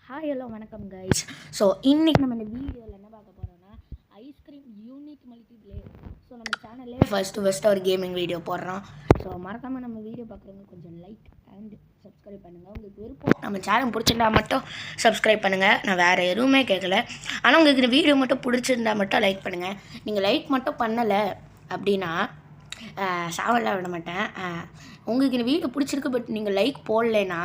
Hi hello வணக்கம் guys. So இன்றைக்கி நம்ம இந்த வீடியோவில் என்ன பார்க்க போகிறோம்னா ஐஸ்கிரீம் யூனிக் மல்டிப்ளேயர். ஸோ நம்ம சேனல்லே ஃபஸ்ட்டு ஒரு கேமிங் வீடியோ போடுறோம். ஸோ மறக்காமல் நம்ம வீடியோ பார்க்குறவங்க கொஞ்சம் லைக் அண்ட் சப்ஸ்கிரைப் பண்ணுங்கள். உங்களுக்கு விருப்பம் நம்ம சேனல் பிடிச்சிருந்தா மட்டும் சப்ஸ்கிரைப் பண்ணுங்கள். நான் வேறு எதுவுமே கேட்கல. ஆனால் உங்களுக்கு இந்த வீடியோ மட்டும் பிடிச்சிருந்தா மட்டும் லைக் பண்ணுங்கள். நீங்கள் லைக் மட்டும் பண்ணலை அப்படின்னா சாவலாம் விட மாட்டேன். உங்களுக்கு இந்த வீடியோ பிடிச்சிருக்கு, பட் நீங்கள் லைக் போடலைன்னா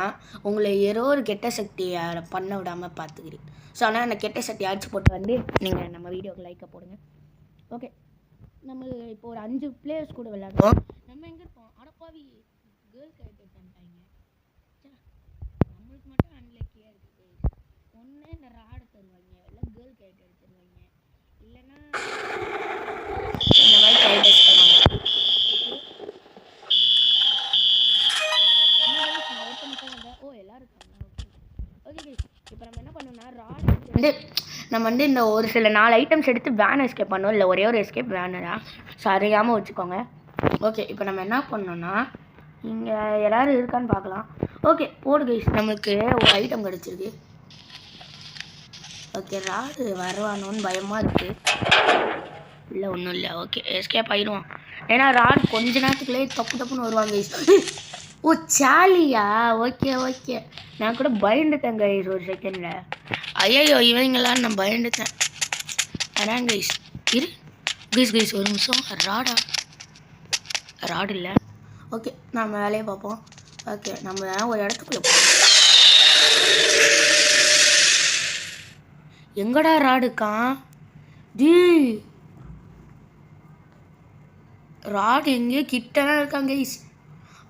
உங்களை ஏதோ ஒரு கெட்ட சக்தி பண்ண விடாமல் பார்த்துக்கிறீங்க. ஸோ ஆனால் அந்த கெட்ட சக்தி அடிச்சு போட்டு வந்து நீங்கள் நம்ம வீடியோக்கு லைக்கை போடுங்க. ஓகே, நம்ம இப்போ ஒரு 5 பிளேயர்ஸ் கூட விளையாடுவோம். நம்ம எங்கே இருப்போம்? அடப்பாவி கேர்ள் கேரக்டர் பண்ணிட்டாங்க. நம்மளுக்கு மட்டும் அன்லக்கியாக இருக்குது. ஒன்று இந்த ராடு தருவாங்க, இல்லை கேர்ள் கேரக்டர் தருவாங்க, இல்லைன்னா இந்த மாதிரி கேரக்டர்ஸ் தருவாங்க. இப்போ நம்ம என்ன பண்ணோம்னா நம்ம வந்து இந்த ஒரு சில 4 ஐட்டம்ஸ் எடுத்து வேன் எஸ்கேப் பண்ணோம். இல்லை ஒரே ஒரு எஸ்கேப் வேனு தான். ஸோ அறியாமல் வச்சுக்கோங்க. ஓகே, இப்போ நம்ம என்ன பண்ணோம்னா இங்கே எல்லோரும் இருக்கான்னு பார்க்கலாம். ஓகே போடு கைஸ், நம்மளுக்கு ஒரு ஐட்டம் கிடச்சிருக்கு. ஓகே, ராடு வருவானோன்னு பயமாக இருக்குது. இல்லை ஒன்றும் இல்லை. ஓகே, எஸ்கேப் ஆகிடுவோம். ஏன்னா ராடு கொஞ்ச நேரத்துக்குள்ளே தப்புன்னு வருவாங்க கைஸ். ஓ சாலியா? ஓகே ஓகே, நான் கூட பயந்துட்டேன் கைஸ் ஒரு செகண்டில். ஐயோ இவங்களாம் நான் பயந்துட்டேன். அதான் கைஸ் இரு கைஸ் ஒரு நிமிஷம். ராடு இல்லை. ஓகே, நம்ம வேலையை பார்ப்போம். ஓகே, நம்ம ஒரு இடத்துக்குள்ளே போவோம். எங்கடா ராடுக்கான்? ராடு எங்கேயோ கிட்டதான் இருக்கான் கைஸ்.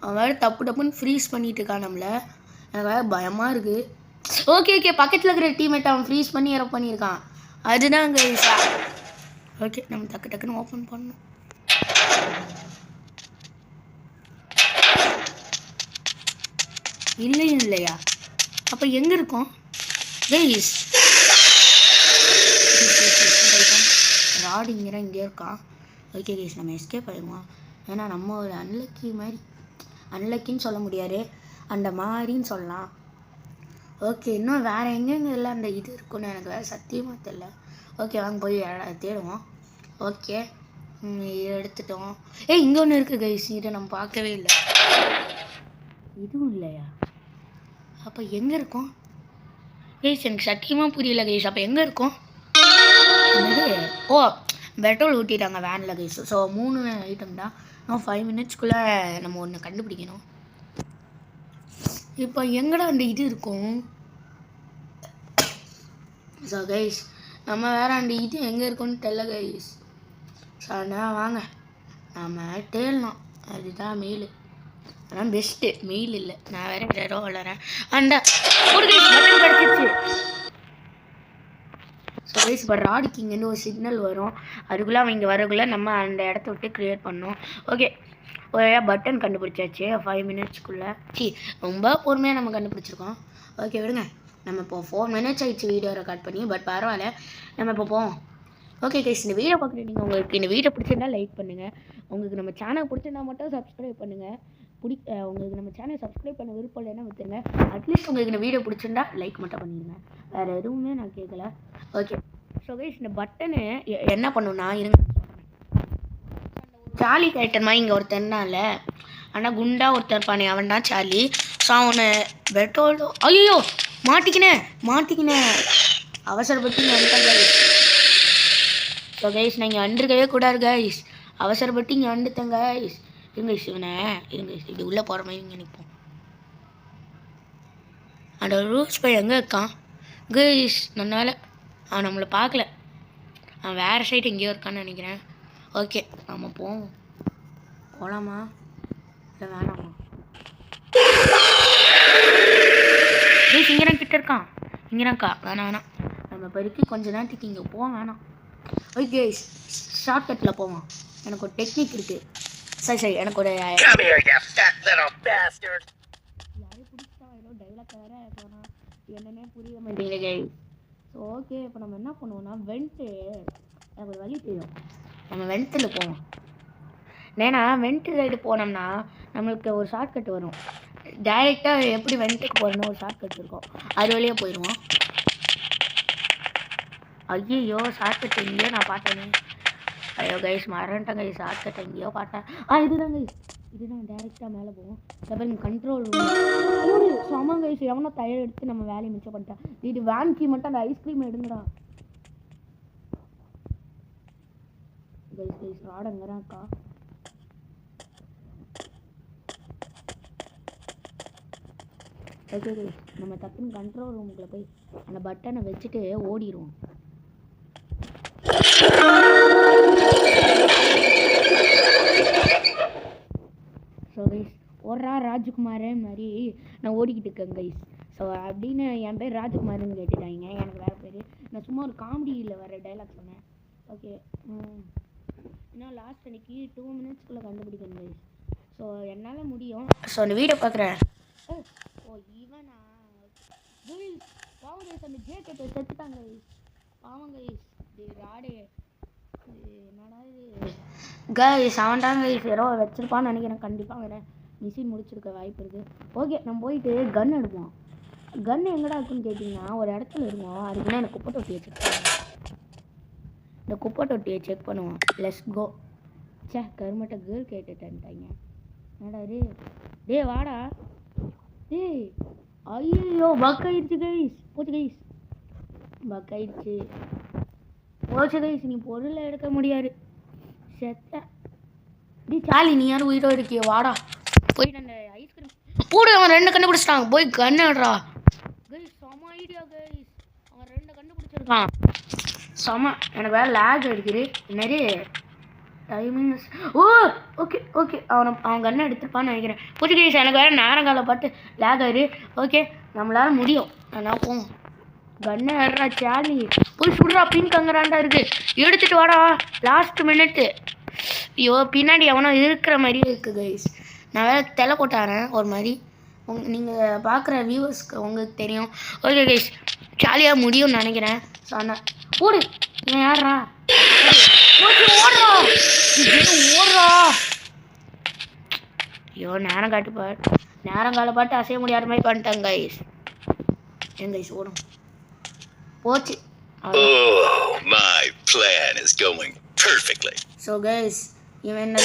அவன் வேறு டப்புன்னு ஃப்ரீஸ் பண்ணிட்டு இருக்கான் நம்மளை. எனக்கு வேறு பயமாக இருக்குது. ஓகே, பக்கத்தில் இருக்கிற டீம்மேட் அவன் ஃப்ரீஸ் பண்ணி இறப் பண்ணியிருக்கான். அதுதான் கைஸ். ஓகே, நம்ம டக்குன்னு ஓப்பன் பண்ணணும். இல்லையா? அப்போ எங்கே இருக்கோம் கைஸ்? ராடு இங்கே இருக்கான். ஓகே கைஸ், நம்ம எஸ்கேப் ஆகிடுவோம். ஏன்னா நம்ம ஒரு அன்லக்கின்னு சொல்ல முடியாது, அந்த மாதிரின்னு சொல்லலாம். ஓகே, இன்னும் வேறு எங்கெங்கே இல்லை அந்த இது இருக்குன்னு எனக்கு வேறு சத்தியமாக தெரியல. ஓகே, வாங்க போய் தேடுவோம். ஓகே, எடுத்துட்டோம். இங்கே ஒன்று இருக்குது கைஸ், இதை நம்ம பார்க்கவே இல்லை. இதுவும் இல்லையா? அப்போ எங்கே இருக்கோம் கைஸ்? எனக்கு சத்தியமாக புரியல கைஸ். அப்போ எங்கே இருக்கோம்? ஓ, பெட்ரோல் ஊற்றிட்டாங்க வேனில் கைஸ். ஸோ 3 ஐட்டம் தான். 5 மினிட்ஸ்க்குள்ளே நம்ம ஒன்று கண்டுபிடிக்கணும். இப்போ எங்கடா அந்த இது இருக்கும்? ஸோ கைஸ், நம்ம வேறு அந்த இது எங்கே இருக்குன்னு தெரியல கைஸ். ஸோ அதனால் வாங்க நம்ம தேடலாம். அதுதான் மெயில். அதான் பெஸ்ட்டு. மெயில் இல்லை, நான் வேறு ஏதோ வளரேன். அந்த பட்டன் கிடச்சிச்சு. ஸோ கைஸ், இப்போ ராடுக்கு இங்கேருந்து ஒரு சிக்னல் வரும். அதுக்குள்ளே அவங்க இங்கே வரக்குள்ளே நம்ம அந்த இடத்த விட்டு க்ரியேட் பண்ணோம். ஓகே, ஒரு பட்டன் கண்டுபிடிச்சாச்சு 5 மினிட்ஸ்க்குள்ளே. ரொம்ப பொறுமையாக நம்ம கண்டுபிடிச்சிருக்கோம். ஓகே விடுங்க, நம்ம இப்போ 4 மினிட்ஸ் ஆகிடுச்சு வீடியோ ரெக்கார்ட் பண்ணி. பட் பரவாயில்ல, நம்ம இப்போ போவோம். ஓகே கைஸ், இந்த வீடியோ பார்க்குறீங்க, உங்களுக்கு இந்த வீடியோ பிடிச்சிருந்தா லைக் பண்ணுங்கள். உங்களுக்கு நம்ம சேனல் பிடிச்சிருந்தா மட்டும் சப்ஸ்கிரைப் பண்ணுங்கள். உங்களுக்கு நம்ம சேனல் சப்ஸ்கிரைப் பண்ண விருப்பம் இல்லைன்னா விட்டுருங்க. அட்லீஸ்ட் உங்களுக்கு இந்த வீடியோ பிடிச்சிருந்தா லைக் மட்டும் பண்ணிடுங்க. வேறு எதுவுமே நான் கேட்கல. ஓகே, ஸோ கைஸ், இந்த பட்டனு என்ன பண்ணுன்னா இருங்க. சார்லி கேரக்டர் மாதிரி இங்கே ஒருத்தர்னால, ஆனால் குண்டா ஒருத்தர் இருப்பானே அவன் தான் சார்லி. ஸோ அவனை பெட்ரோல் ஐயோ மாட்டிக்கினேன் அவசரப்பட்டு இங்கே வந்துட்டேன். ஸோ கைஸ், நான் இங்கே வந்துருக்கவே கூடாது கைஸ். அவசரப்பட்டு இங்கே வந்துட்டேன் கைஸ். இருங்க இவனை இப்படி உள்ளே போகிற மாதிரி இங்கே நிற்போம். அந்த ரூல்ஸ் போய் எங்கே இருக்கான் கைஸ்? நன்னால அவன் நம்மளை பார்க்கல. அவன் வேறு சைடு எங்கேயோ இருக்கான்னு நினைக்கிறேன். ஓகே, நம்ம போகலாமா இல்லை வேணாமா? கைஸ், இங்கே கிட்ட இருக்கான். வேணாம். நம்ம பெருக்கி கொஞ்ச நேரத்துக்கு இங்கே போக வேணாம். ஓகே கைஸ், ஷார்ட்கட்டில் போவோம். எனக்கு ஒரு டெக்னிக் இருக்குது. சரி எனக்கு ஒரு யாரும் பிடிச்சா ஏதோ டைலாக் வேறு போனால் என்னன்னே புரிய மாட்டேங்குது கைஸ். ஸோ ஓகே, இப்போ நம்ம என்ன பண்ணுவோம்னா எனக்கு ஒரு வழி தெரியும். நம்ம வெண்ட்டில் போவோம். ஏன்னா வெண்ட்டு சைடு போனோம்னா நம்மளுக்கு ஒரு ஷார்ட்கட் வரும். டைரெக்டாக எப்படி வெண்ட்டுக்கு போகிறோன்னு ஒரு ஷார்ட் கட் இருக்கும், அது வழியாக போயிடுவோம். ஐயோ ஷார்ட் கட் எங்கேயோ நான் பார்த்தேனே. ஐயோ கைஸ் மறந்துட்டேன் கைஸ், ஷார்ட் கட் எங்கேயோ பார்த்தேன். இதுதான் கைஸ், இதுதான் டேரெக்டாக மேலே போவோம். அப்புறம் கண்ட்ரோல் செம கைஸ், எவனோ தயார் எடுத்து நம்ம வேலையை மிச்சம் பண்ணிட்டேன். இது வேன்கி மட்டும் அந்த ஐஸ்கிரீம் எடுங்கடா கைஸ். கைஸ் ராடங்கிறாக்கா. ஓகே கைஸ், நம்ம டக்குன்னு கண்ட்ரோல் ரூமுக்குள்ளே போய் அந்த பட்டனை வச்சுட்டு ஓடிடுவோம். ஸோ கைஸ் ஓடுறா ராஜ்குமார் மாதிரி நான் ஓடிக்கிட்டு இருக்கேன் கைஸ். ஸோ அப்படின்னு என் பேர் ராஜ்குமார்னு கேட்டுட்டாங்க, எனக்கு வேறு பேர். நான் சும்மா ஒரு காமெடியில் வர டைலாக் சொன்னேன். ஓகே இன்னும் லாஸ்ட் அன்னைக்கு 2 மினிட்ஸ்க்குள்ளே கண்டுபிடிக்கணும் கைஸ். ஸோ என்னால் முடியும். ஸோ அந்த வீடியோ பார்க்குறேன். ஓ இவனா கைஸ், பாவம் கைஸ், அந்த ஜே கேட்ட செத்துட்டாங்க கைஸ். பாவம் கைஸ், ராடே என்னடா இது கைஸ், அவன்டாங்க கைஸ் ஏதோ வச்சிருப்பான்னு நினைக்கிறேன். கண்டிப்பாக வேறு மிஷின் முடிச்சிருக்க வாய்ப்பு இருக்குது. ஓகே நம்ம போயிட்டு கன் எடுப்போம். கன் எங்கடா இருக்குன்னு கேட்டிங்கன்னா ஒரு இடத்துல இருக்கும். அதுக்குன்னா எனக்கு குப்பை தொட்டியை செக் பண்ணுவோம். இந்த குப்பை தொட்டியை செக் பண்ணுவோம். Let's go. சே கருமட்டை கேர்ள் கேட்டுட்டேன்ட்டாங்க. என்னடா இது, டே வாடா டேய். ஐயோ பக் ஆயிடுச்சு கைஸ், போச்சு கைஸ், பக் ஆயிடுச்சு, போச்சு கைஸ். நீ பொருளை எடுக்க முடியாது, செத்த. டி சாலி நீ யாரும் உயிரோடு இருக்கிய, வாடா போயிட்டு அந்த ஐஸ்கிரீம் போடு. அவன் 2 கண்டுபிடிச்சிட்டாங்க, போய் கன்னுடுறா கைஸ். செம ஐடியா கைஸ், அவன் 2 கண்டுபிடிச்சிருக்கான். செம. எனக்கு வேறு லேக் அடிக்குது நிறைய டைமிங்ஸ். ஓ ஓகே ஓகே, அவன் கண்ணை எடுத்துருப்பான்னு நினைக்கிறேன். போச்சு கைஸ், எனக்கு வேறு நேரங்கால பார்த்து லேக் ஆயிரு. ஓகே நம்மளால முடியும். நல்லா போவோம். கண்ணை ஏறா சாலி, போய் சுடுறா. பிங்க் அங்கறாண்டா இருக்குது, எடுத்துகிட்டு வாடா. Last minute. ஐயோ பின்னாடி எவனோ இருக்கிற மாதிரியே இருக்குது கைஸ். நான் வேறு தெலை போட்டாரேன் ஒரு மாதிரி. நீங்கள் பார்க்குற வியூவர்ஸ்க்கு உங்களுக்கு தெரியும். ஓகே கைஸ் ஜாலியாக முடியும்னு நினைக்கிறேன். ஸோ ஆனால் ஓடு, இவன் யாரா ஓடுறா ஓடுறா. ஐயோ நேரம் நேரங்கால பாட்டு அசைய முடியாத மாதிரி பண்ணிட்டாங்க கைஸ். என் கைஸ் ஓடும், போச்சு. My plan is going perfectly. So guys, இவன் என்ன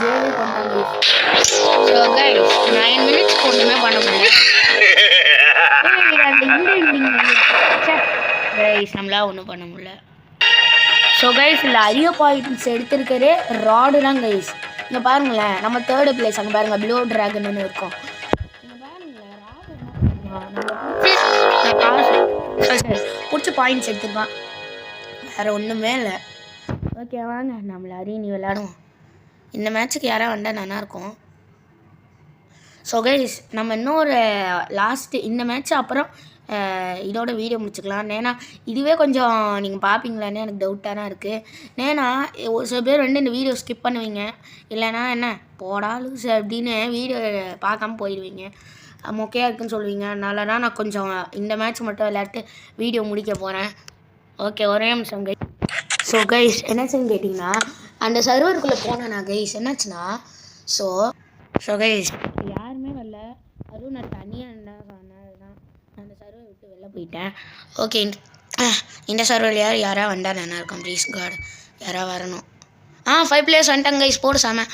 ஜெயிலே பண்ணிட்டாங்க. ஸோ கைஸ் 9 மினிட்ஸ் ஒன்றுமே பண்ண முடியல கைஸ், நம்மளா ஒன்றும் பண்ண முடியல. ஸோ கைஸ் இந்த அரிய பாயிண்ட்ஸ் எடுத்திருக்கிறே ராடு தான் கைஸ். இங்கே பாருங்களேன், நம்ம 3rd பிளேஸ் அங்கே பாருங்கள் ப்ளூ ட்ராகன்னு இருக்கும். இங்கே பாருங்களேன், ராடு பிடிச்ச பாயிண்ட்ஸ் எடுத்துருப்பான், வேறு ஒன்றுமே இல்லை. ஓகே வாங்க நம்மள அரியணி விளையாடுவோம். இந்த மேட்ச்சுக்கு யாராவது வந்தால் நல்லாயிருக்கும். ஸோ கைஸ் நம்ம இன்னொரு லாஸ்ட்டு இந்த மேட்ச்சு அப்புறம் இதோட வீடியோ முடிச்சுக்கலாம். ஏன்னா இதுவே கொஞ்சம் நீங்கள் பார்ப்பீங்களான்னு எனக்கு டவுட்டாக தான் இருக்குது. ஏன்னா ஒரு சில பேர் இந்த வீடியோ ஸ்கிப் பண்ணுவீங்க, இல்லைனா என்ன போடா லூஸ் அப்படின்னு வீடியோ பார்க்காம போயிடுவீங்க, மொக்கையாக இருக்குன்னு சொல்லுவீங்க. அதனால தான் நான் கொஞ்சம் இந்த மேட்ச் மட்டும் விளையாட்டு வீடியோ முடிக்க போகிறேன். ஓகே ஒரே நிமிஷம் கைஸ். ஸோ கைஸ் என்னாச்சுன்னு கேட்டிங்கன்னா அந்த சர்வருக்குள்ளே போனேன் நான் கைஸ். என்னாச்சுன்னா ஸோ கைஸ் யாருமே வரல, அதுவும் நான் தனியாக இருந்தால் தான் அந்த சர்வர் விட்டு வெளில போயிட்டேன். ஓகே இந்த சர்வர் யாராவது வந்தால் நல்லா இருக்கும் ப்ளீஸ் காட், யாராவது வரணும். 5 பிளேயர்ஸ் வந்துட்டாங்க கைஸ், போடு சாம.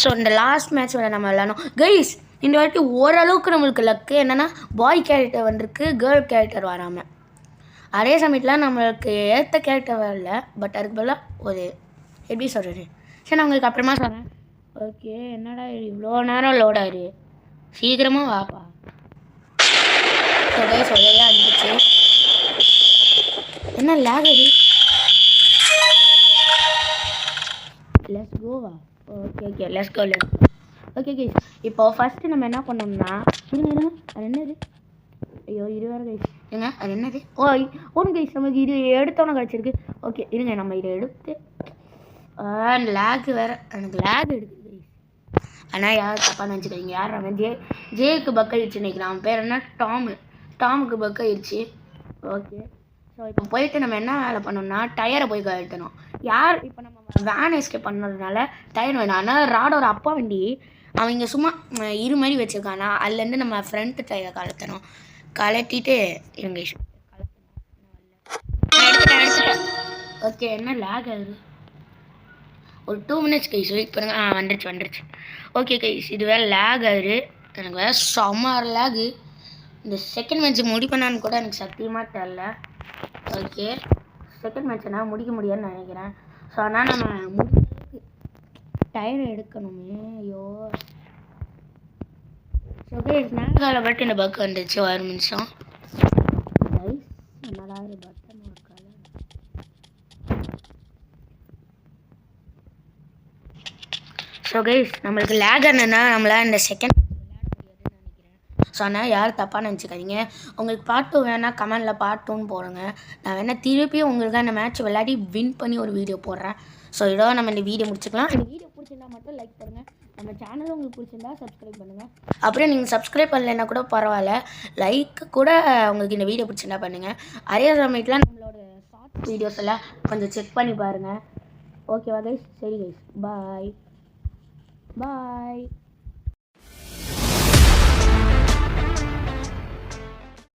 ஸோ இந்த லாஸ்ட் மேட்ச் நம்ம விளையாடணும் கைஸ். இந்த வாட்டி ஓரளவுக்கு நம்மளுக்கு லக்கு என்னென்னா பாய் கேரக்டர் வந்திருக்கு, கேர்ள் கேரக்டர் வராமல். அதே சமயத்தில் நம்மளுக்கு ஏற்ற கேரக்டர் வரல, பட் அதுக்கு பதிலாக ஒரு எப்படி சொல்கிறது, சரி நான் உங்களுக்கு அப்புறமா சொல்கிறேன். ஓகே என்னடா இவ்வளோ நேரம் லோடாரு, சீக்கிரமாக வாப்பா. சொல்லையா இருந்துச்சு, என்ன லேகரு. லெட்ஸ் கோவா. Okay let's go. Okay guys இப்போ ஃபஸ்ட்டு நம்ம என்ன பண்ணோம்னா இருங்க அது என்னது, ஐயோ இது வேறு கைஸ் ஏங்க அது என்னது. ஒன்று கைஸ் நமக்கு இது எடுத்தோன்னே கிடச்சிருக்கு. ஓகே இருங்க நம்ம இதை எடுத்து லேக் வேறு, எனக்கு லேக் எடுக்குது கைஸ். ஆனால் யார் தப்பாக நினச்சிக்கிறீங்க, யார் அவன் ஜேக்கு பக் ஆயிடுச்சு நினைக்கிறேன். அவன் பேர் என்ன டாமுக்கு பக் ஆயிடுச்சு. ஓகே ஸோ இப்போ போயிட்டு நம்ம என்ன வேலை பண்ணோம்னா டயரை போய் கழட்டணும். யார் இப்போ நம்ம வேன் எஸ்கேப் பண்ணதுனால டயர் வேணும். ஆனால் ராடோட அப்பா வண்டி அவங்க சும்மா இரு மாதிரி வச்சுருக்கானா அதுலேருந்து நம்ம ஃப்ரண்ட் டயரை கலத்தணும். கலட்டிட்டு இவங்க எடுத்துட்டேன். ஓகே, என்ன லேக் ஆகுது? ஒரு 2 minutes கைஸ் வெயிட் பண்ணுங்கள். வந்துருச்சு. ஓகே கைஸ், இது வேறு லேக் ஆகுது. எனக்கு வேறு செம்ம லேகு. இந்த செகண்ட் மேட்ச் முடிப்பேனான்னு கூட எனக்கு சத்தியமாக தெரில. ஓகே, செகண்ட் மேட்ச் என்னால் முடிக்க முடியாதுன்னு நினைக்கிறேன். ஸோ ஆனால் நம்ம முடிஞ்சளவுக்கு டயர் எடுக்கணுமே. ஐயோ, ஸோ கைஸ் மேகால பட்டு இந்த பக் வந்துச்சு. ஒரு நிமிஷம் கைஸ், என்னடா இது பட்டன் ஒரு கலர். ஸோ கைஸ் நம்மளுக்கு லேக் ஆனதுன்னா நம்மளால் இந்த செகண்ட் விளையாட முடியாதுன்னு நினைக்கிறேன். ஸோ ஆனால் யாரும் தப்பாக நினச்சிக்காதீங்க. உங்களுக்கு பார்ட் 2 வேணால் கமெண்டில் பார்ட் 2ன்னு போடுங்க. நான் வேணால் திருப்பியும் உங்களுக்கு அந்த மேட்ச் விளையாடி வின் பண்ணி ஒரு வீடியோ போடுறேன். ஸோ இதோ நம்ம இந்த வீடியோ முடிச்சுக்கலாம். இந்த வீடியோ பிடிச்சிருந்தா மட்டும் லைக் பண்ணுங்கள். நம்ம சேனல் உங்களுக்கு பிடிச்சிருந்தா சப்ஸ்கிரைப் பண்ணுங்கள். அப்புறம் நீங்கள் சப்ஸ்கிரைப் பண்ணலைன்னா கூட பரவாயில்ல, லைக் கூட உங்களுக்கு இந்த வீடியோ பிடிச்சிருந்தா பண்ணுங்கள். அதே சமயத்தில் நம்மளோட ஷார்ட் வீடியோஸ் எல்லாம் கொஞ்சம் செக் பண்ணி பாருங்கள். ஓகேவா கைஸ்? சரி கைஸ், பாய்.